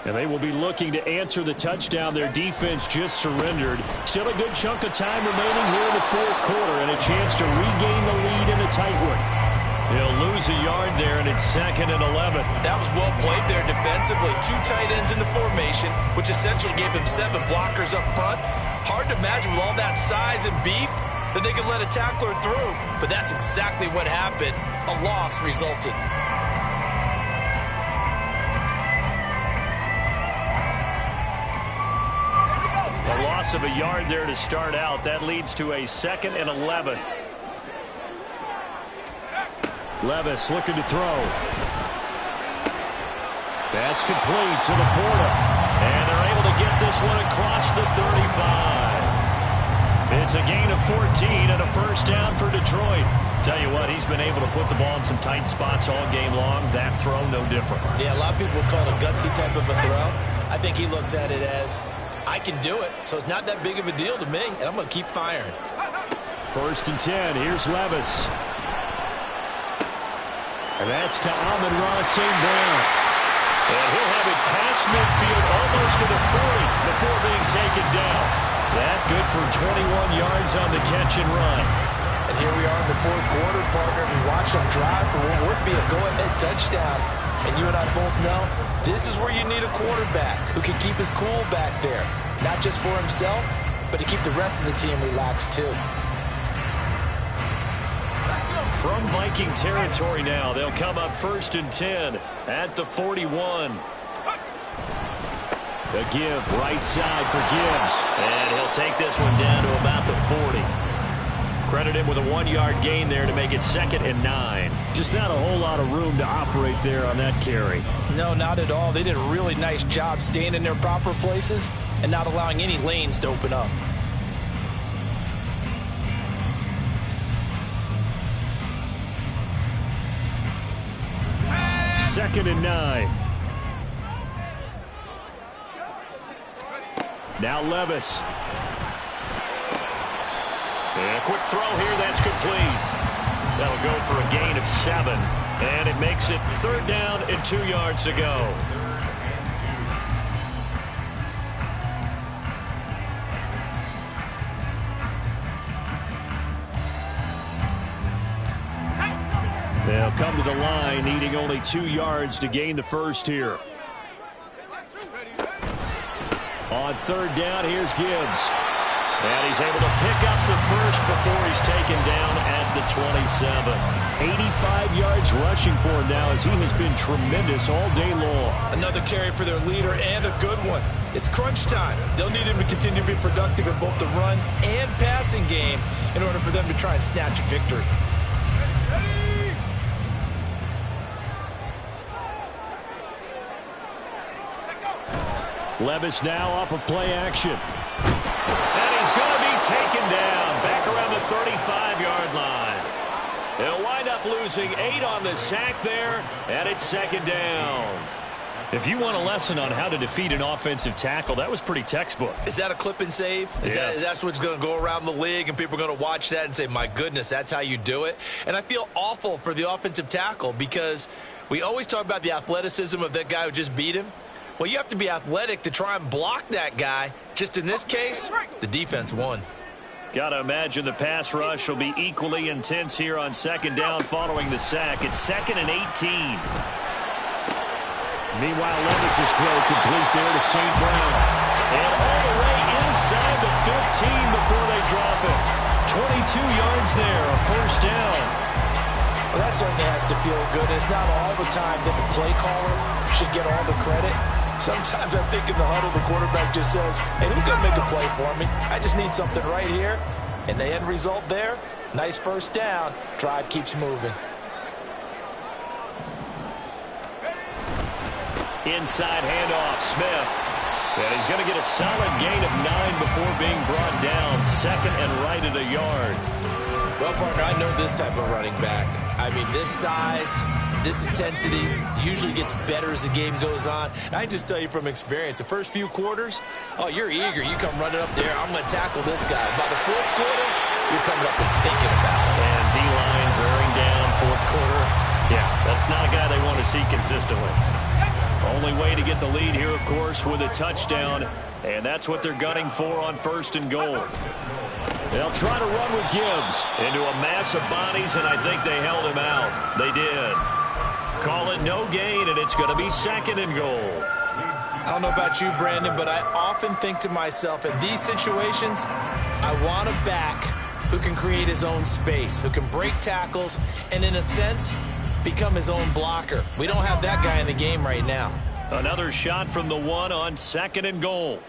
And they will be looking to answer the touchdown their defense just surrendered. Still a good chunk of time remaining here in the 4th quarter and a chance to regain the lead in a tight one. He'll lose a yard there, and it's 2nd and 11. That was well played there defensively. 2 tight ends in the formation, which essentially gave him 7 blockers up front. Hard to imagine with all that size and beef that they could let a tackler through, but that's exactly what happened. A loss resulted. A loss of a yard there to start out. That leads to a 2nd and 11. Levis looking to throw. That's complete to Laporta. And they're able to get this one across the 35. It's a gain of 14 and a first down for Detroit. Tell you what, he's been able to put the ball in some tight spots all game long. That throw, no different. Yeah, a lot of people would call it a gutsy type of a throw. I think he looks at it as, I can do it, so it's not that big of a deal to me, and I'm going to keep firing. 1st and 10. Here's Levis. And that's to Amon-Ra St. Brown. And he'll have it past midfield almost to the 40 before being taken down. That good for 21 yards on the catch and run. And here we are in the 4th quarter, partner. We watch them drive for what would be a go-ahead touchdown. And you and I both know this is where you need a quarterback who can keep his cool back there. Not just for himself, but to keep the rest of the team relaxed too. From Viking territory now, they'll come up 1st and 10 at the 41. The give, right side for Gibbs. And he'll take this one down to about the 40. Credit him with a 1-yard gain there to make it 2nd and 9. Just not a whole lot of room to operate there on that carry. No, not at all. They did a really nice job staying in their proper places and not allowing any lanes to open up. Second and 9. Now Levis. And a quick throw here, that's complete. That'll go for a gain of 7. And it makes it 3rd down and 2 yards to go. They'll come to the line, needing only 2 yards to gain the first here. On 3rd down, here's Gibbs. And he's able to pick up the first before he's taken down at the 27. 85 yards rushing for him now as he has been tremendous all day long. Another carry for their leader and a good one. It's crunch time. They'll need him to continue to be productive in both the run and passing game in order for them to try and snatch a victory. Levis now off of play action. And he's going to be taken down back around the 35-yard line. They'll wind up losing 8 on the sack there, and it's 2nd down. If you want a lesson on how to defeat an offensive tackle, that was pretty textbook. Is that a clip and save? Yes. That's what's going to go around the league, and people are going to watch that and say, my goodness, that's how you do it? And I feel awful for the offensive tackle because we always talk about the athleticism of that guy who just beat him. Well, you have to be athletic to try and block that guy. Just in this case, the defense won. Got to imagine the pass rush will be equally intense here on 2nd down following the sack. It's 2nd and 18. Meanwhile, Levis's throw complete there to St. Brown. And all the way inside the 15 before they drop it. 22 yards there, a 1st down. Well, that certainly has to feel good. It's not all the time that the play caller should get all the credit. Sometimes I think in the huddle, the quarterback just says, hey, who's going to make a play for me? I just need something right here. And the end result there, nice 1st down. Drive keeps moving. Inside handoff, Smith. And he's going to get a solid gain of 9 before being brought down. 2nd and right at a yard. Well, partner, I know this type of running back. I mean, this size, this intensity usually gets better as the game goes on. And I just tell you from experience, the first few quarters, oh, you're eager. You come running up there, I'm going to tackle this guy. By the 4th quarter, you're coming up and thinking about it. And D-line bearing down 4th quarter. Yeah, that's not a guy they want to see consistently. Only way to get the lead here, of course, with a touchdown. And that's what they're gunning for on 1st and goal. They'll try to run with Gibbs into a mass of bodies, and I think they held him out. They did. Call it no gain, and it's going to be 2nd and goal. I don't know about you, Brandon, but I often think to myself, in these situations, I want a back who can create his own space, who can break tackles, and in a sense, become his own blocker. We don't have that guy in the game right now. Another shot from the 1 on 2nd and goal.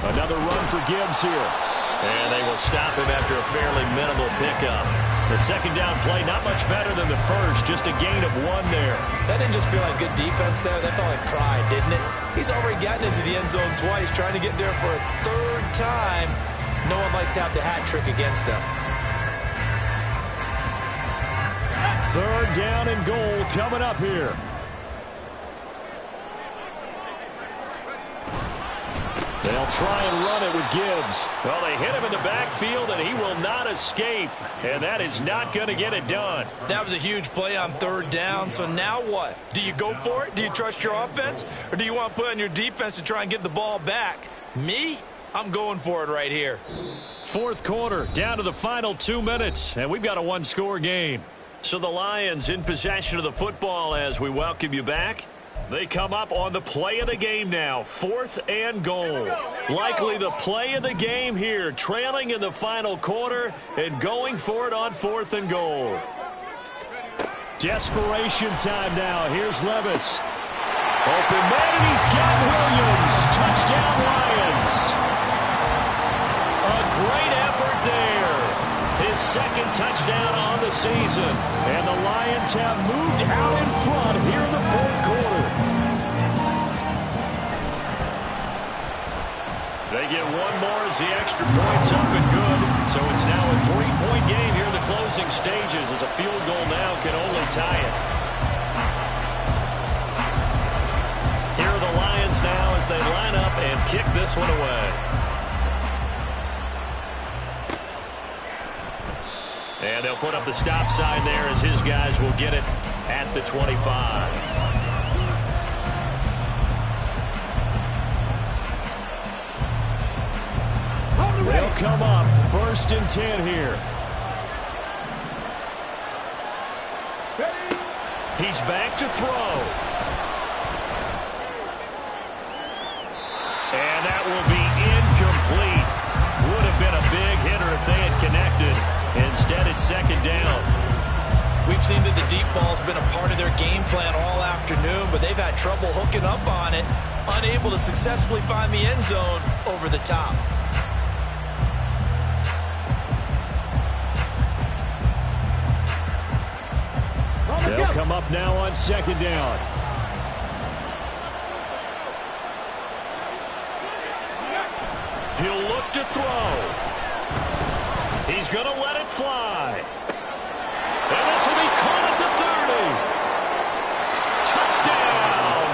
Another run for Gibbs here. And they will stop him after a fairly minimal pickup. The 2nd down play, not much better than the first, just a gain of 1 there. That didn't just feel like good defense there. That felt like pride, didn't it? He's already gotten into the end zone twice, trying to get there for a 3rd time. No one likes to have the hat trick against them. 3rd down and goal coming up here. They'll try and run it with Gibbs. Well, they hit him in the backfield, and he will not escape. And that is not going to get it done. That was a huge play on 3rd down. So now what? Do you go for it? Do you trust your offense? Or do you want to put on your defense to try and get the ball back? Me? I'm going for it right here. 4th quarter, down to the final 2 minutes, and we've got a one-score game. So the Lions in possession of the football as we welcome you back. They come up on the play of the game now, 4th and goal. Likely the play of the game here, trailing in the final quarter and going for it on 4th and goal. Desperation time now. Here's Levis. Open man, and he's got Williams. Touchdown, Lions. A great effort there. His 2nd touchdown on the season. And the Lions have moved out in front here in the 4th quarter. They get one more as the extra point's up and good. So it's now a 3-point game here in the closing stages as a field goal now can only tie it. Here are the Lions now as they line up and kick this one away. And they'll put up the stop sign there as his guys will get it at the 25. They'll come up 1st and 10 here. He's back to throw. And that will be incomplete. Would have been a big hitter if they had connected. Instead, it's 2nd down. We've seen that the deep ball's been a part of their game plan all afternoon, but they've had trouble hooking up on it, unable to successfully find the end zone over the top. They'll come up now on 2nd down. He'll look to throw. He's going to let it fly. And this will be caught at the 30. Touchdown,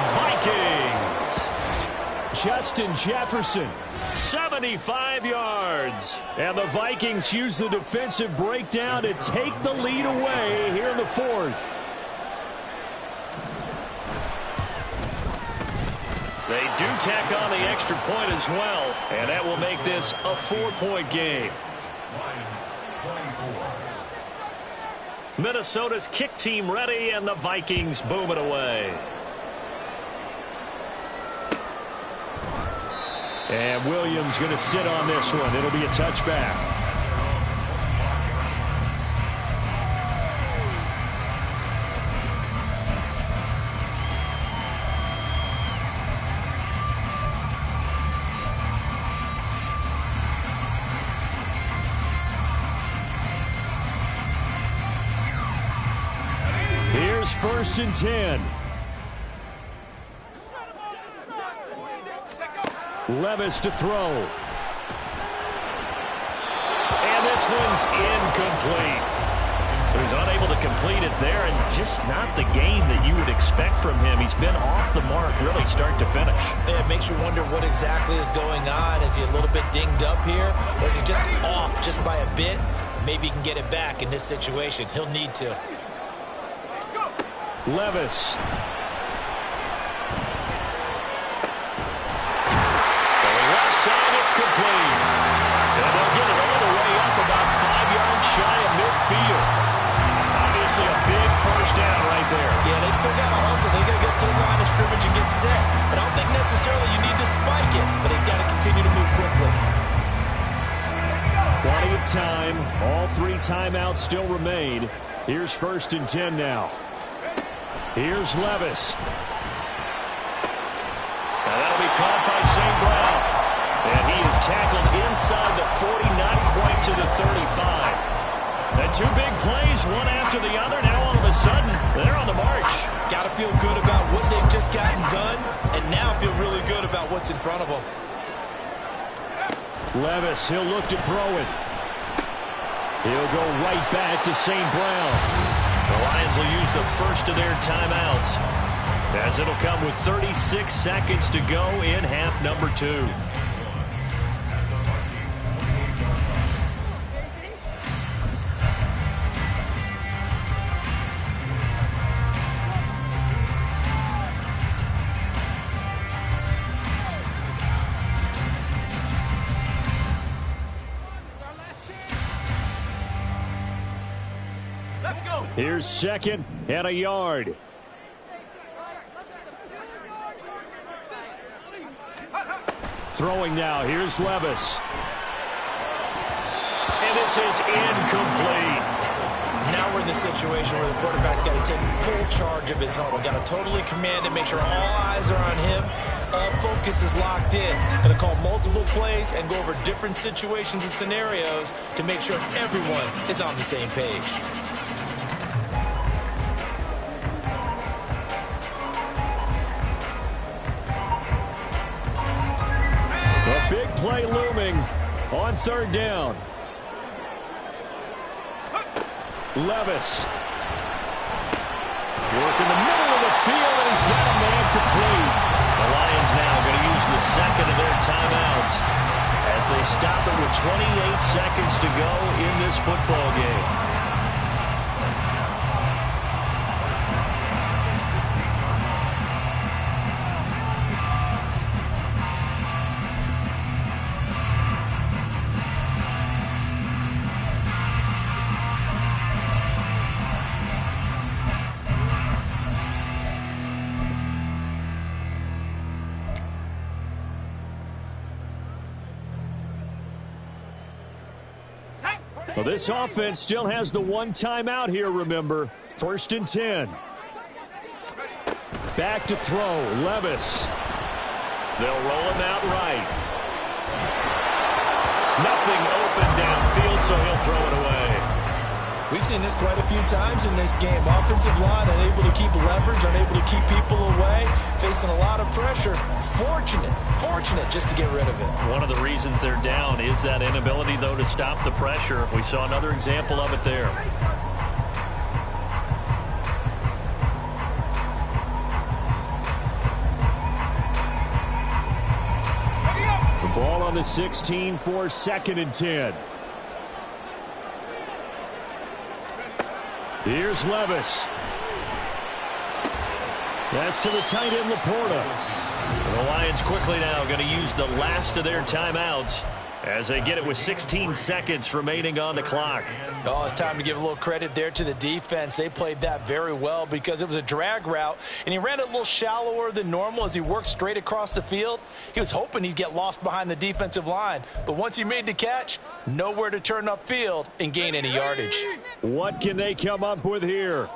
Vikings. Justin Jefferson. 75 yards. And the Vikings use the defensive breakdown to take the lead away here in the 4th. They do tack on the extra point as well, and that will make this a 4-point game. Minnesota's kick team ready, and the Vikings boom it away. And Williams going to sit on this one. It'll be a touchback. Here's 1st and 10. Levis to throw. And this one's incomplete. So he's unable to complete it there, and just not the game that you would expect from him. He's been off the mark really start to finish. Yeah, it makes you wonder what exactly is going on. Is he a little bit dinged up here, or is he just off just by a bit? Maybe he can get it back in this situation. He'll need to. Levis. Complete. And they'll get it all the way up about 5 yards shy of midfield. Obviously a big 1st down right there. Yeah, they still got to hustle. They got to get to the line of scrimmage and get set. But I don't think necessarily you need to spike it, but they've got to continue to move quickly. Plenty of time. All 3 timeouts still remain. Here's 1st and 10 now. Here's Levis. Now that'll be caught by St. Brown. And he is tackled inside the 40, not quite to the 35. And 2 big plays, one after the other. Now all of a sudden, they're on the march. Got to feel good about what they've just gotten done, and now feel really good about what's in front of them. Levis, he'll look to throw it. He'll go right back to St. Brown. The Lions will use the first of their timeouts, as it'll come with 36 seconds to go in half number 2. Here's second and a yard. Throwing now. Here's Levis. And this is incomplete. Now we're in the situation where the quarterback's got to take full charge of his huddle. Got to totally command it, make sure all eyes are on him. All focus is locked in. Going to call multiple plays and go over different situations and scenarios to make sure everyone is on the same page. Big play looming on third down. Levis. Working the middle of the field, and he's got a man complete. The Lions now going to use the second of their timeouts as they stop it with 28 seconds to go in this football game. Well, this offense still has the one timeout here, remember. 1st and 10. Back to throw. Levis. They'll roll him out right. Nothing open downfield, so he'll throw it away. We've seen this quite a few times in this game. Offensive line unable to keep leverage, unable to keep people away, facing a lot of pressure. Fortunate just to get rid of it. One of the reasons they're down is that inability, though, to stop the pressure. We saw another example of it there. The ball on the 16 for 2nd and 10. Here's Levis. That's to the tight end, Laporta. The Lions quickly now going to use the last of their timeouts as they get it with 16 seconds remaining on the clock. Oh, it's time to give a little credit there to the defense. They played that very well because it was a drag route, and he ran it a little shallower than normal as he worked straight across the field. He was hoping he'd get lost behind the defensive line, but once he made the catch, nowhere to turn upfield and gain any yardage. What can they come up with here?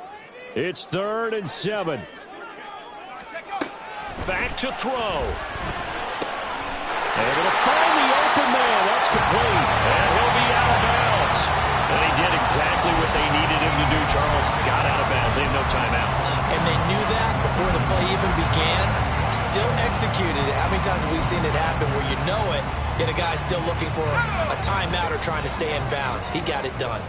It's 3rd and 7. Back to throw. Able to find the open man. That's complete. And he'll be out of bounds. And he did exactly what they needed him to do, Charles. Got out of bounds. They have no timeouts. And they knew that before the play even began. Still executed it. How many times have we seen it happen where you know it, yet a guy's still looking for a timeout or trying to stay in bounds? He got it done.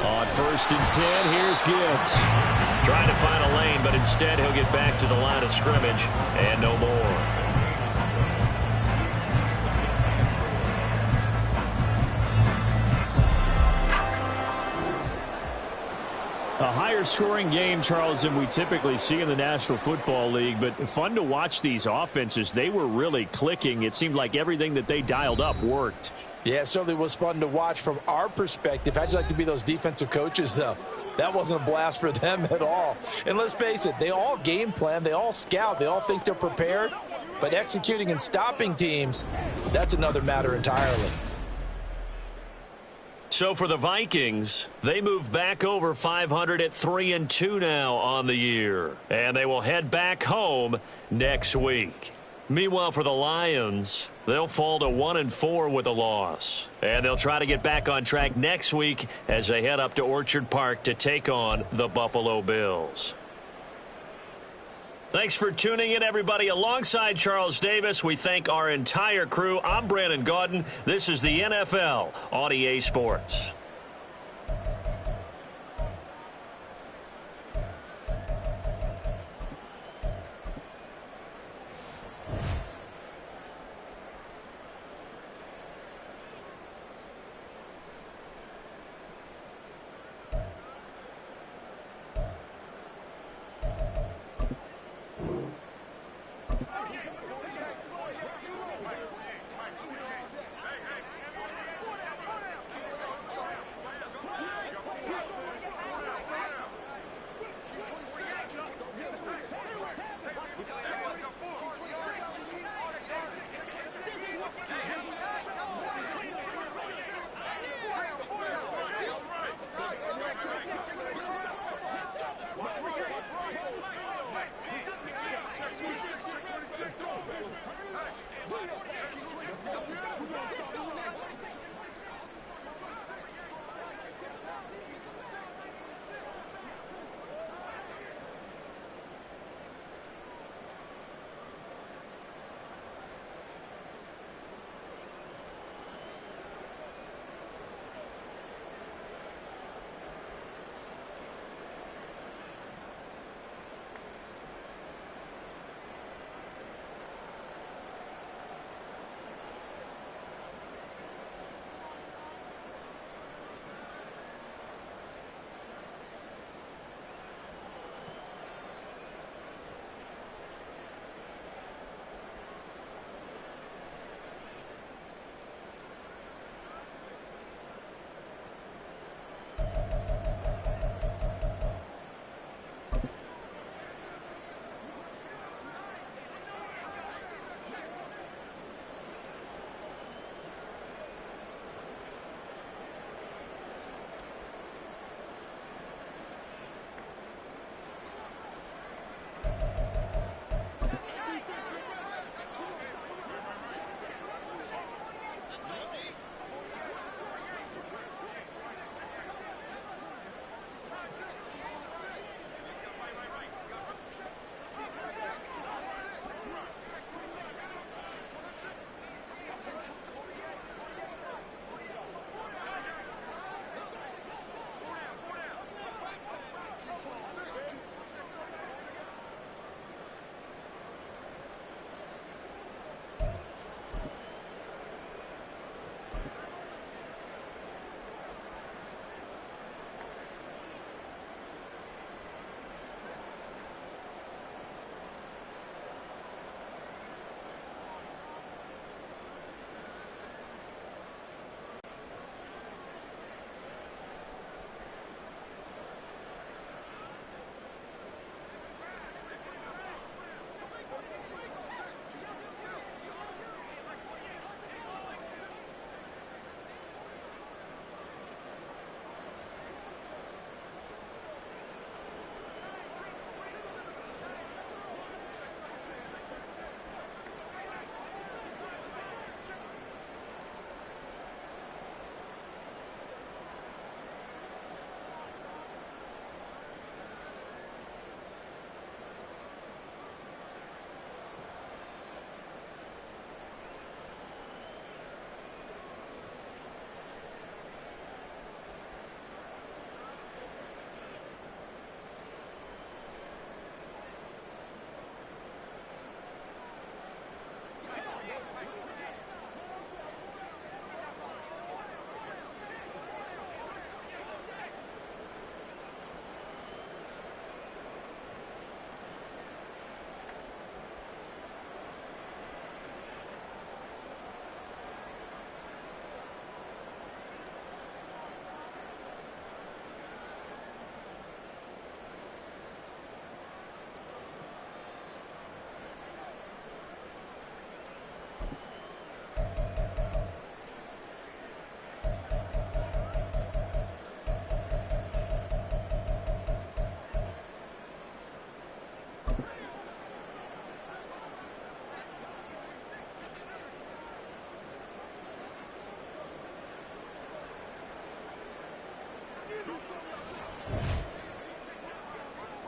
On 1st and 10, here's Gibbs. Trying to find a lane, but instead he'll get back to the line of scrimmage and no more. A higher scoring game, Charles, than we typically see in the National Football League, but fun to watch these offenses. They were really clicking. It seemed like everything that they dialed up worked. Yeah, it certainly was fun to watch from our perspective. How'd you like to be those defensive coaches, though? That wasn't a blast for them at all. And let's face it, they all game plan, they all scout, they all think they're prepared. But executing and stopping teams, that's another matter entirely. So for the Vikings, they move back over 500 at 3-2 now on the year. And they will head back home next week. Meanwhile, for the Lions, they'll fall to 1-4 with a loss. And they'll try to get back on track next week as they head up to Orchard Park to take on the Buffalo Bills. Thanks for tuning in, everybody. Alongside Charles Davis, we thank our entire crew. I'm Brandon Gaudin. This is the NFL on EA Sports.